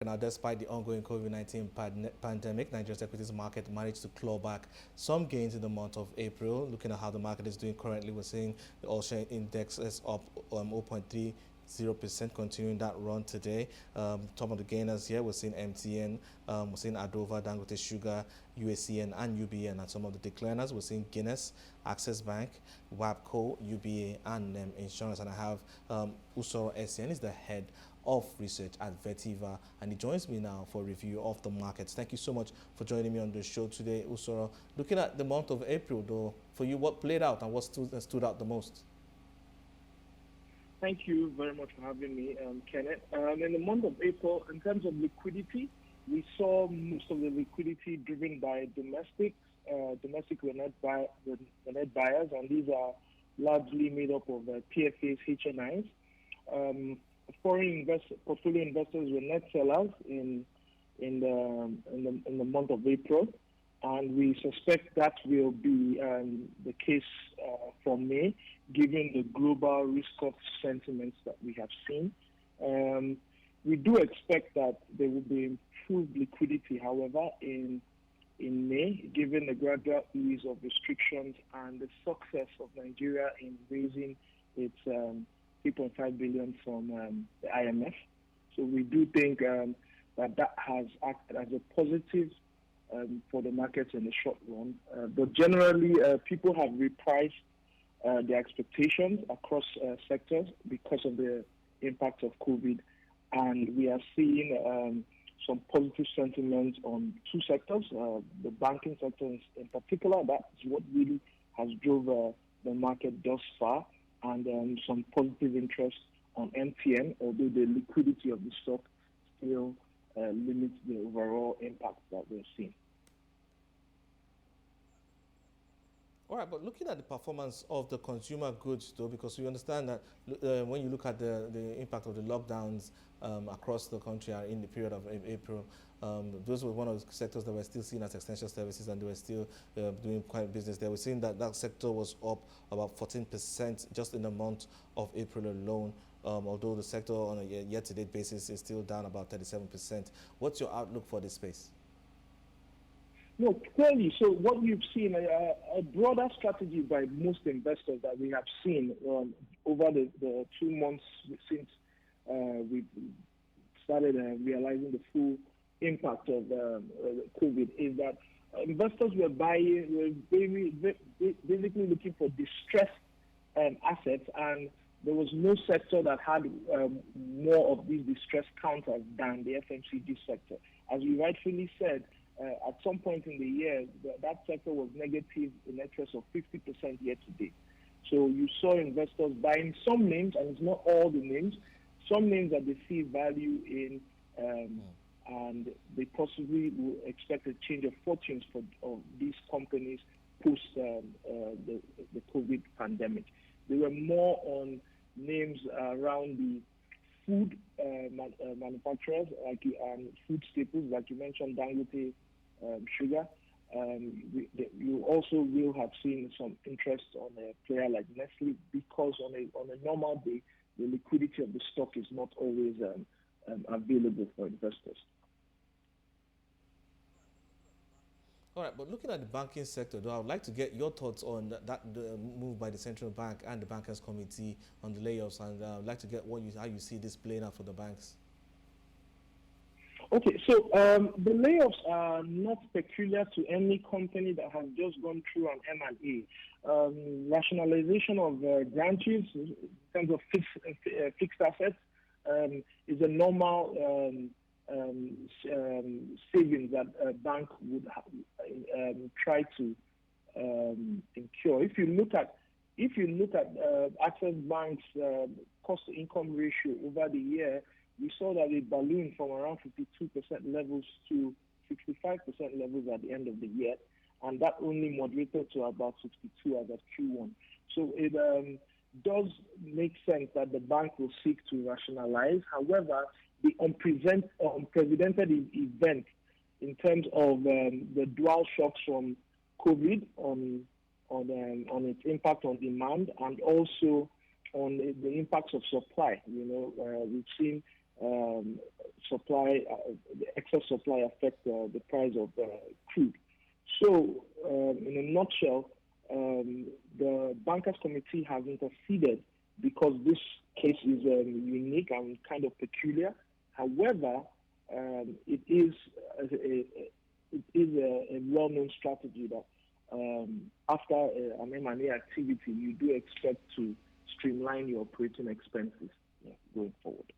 Now, despite the ongoing COVID-19 pandemic, Nigeria's equities market managed to claw back some gains in the month of April. Looking at how the market is doing currently, we're seeing the All-Share Index is up 0.30%, continuing that run today. Some of the gainers here, we're seeing MTN, we're seeing Adova, Dangote Sugar, USCN, and UBN. And some of the decliners, we're seeing Guinness, Access Bank, WAPCO, UBA, and Insurance. And I have Usoro Essien, is the head of research at Vetiva, and he joins me now for a review of the markets. Thank you so much for joining me on the show today, Usoro. Looking at the month of April, though, for you, what played out and what stood out the most? Thank you very much for having me, Kenneth. In the month of April, in terms of liquidity, we saw most of the liquidity driven by domestic net buyers, and these are largely made up of PFAs, HNIs. Foreign portfolio investors were net sellers in the month of April, and we suspect that will be the case for May, given the global risk-off sentiments that we have seen. We do expect that there will be improved liquidity, however, in May, given the gradual ease of restrictions and the success of Nigeria in raising its 3.5 billion from the IMF. So we do think that has acted as a positive for the markets in the short run. But generally, people have repriced their expectations across sectors because of the impact of COVID. And we are seeing some positive sentiments on two sectors, the banking sector in particular. That's what really has drove the market thus far. And some positive interest on MTN, although the liquidity of the stock still limits the overall impact that we're seeing. All right, but looking at the performance of the consumer goods, though, because we understand that when you look at the impact of the lockdowns across the country in the period of April, those were one of the sectors that were still seen as essential services, and they were still doing quite business there. We're seeing that that sector was up about 14% just in the month of April alone, although the sector on a year-to-date basis is still down about 37%. What's your outlook for this space? No, clearly. So what we've seen, a broader strategy by most investors that we have seen over the 2 months since we've started realizing the full impact of COVID is that investors were basically looking for distressed assets, and there was no sector that had more of these distressed counters than the FMCG sector. As you rightfully said, at some point in the year, that sector was negative in excess of 50% year to date. So you saw investors buying some names, and it's not all the names, some names that they see value in, and they possibly will expect a change of fortunes of these companies post the COVID pandemic. They were more on names around the food manufacturers, food staples, like you mentioned, Dangote Sugar. You also will have seen some interest on a player like Nestle, because on a normal day, the liquidity of the stock is not always available for investors. All right, but looking at the banking sector, though, I would like to get your thoughts on the move by the central bank and the bankers committee on the layoffs, and I would like to get how you see this playing out for the banks. Okay, so the layoffs are not peculiar to any company that has just gone through an M&A. Rationalization of branches in terms of fixed assets is a normal savings that a bank would try to incur. If you look at Access Bank's cost-to-income ratio over the year, we saw that it ballooned from around 52% levels to 65% levels at the end of the year, and that only moderated to about 62 as of Q1. So it does make sense that the bank will seek to rationalize. However, the unprecedented event in terms of the dual shocks from COVID on its impact on demand, and also on the impacts of supply. We've seen supply, the excess supply affect the price of crude. So, in a nutshell, the Bankers Committee has interceded because this case is unique and kind of peculiar. However, it is a well-known strategy that after an M&A activity, you do expect to streamline your operating expenses going forward.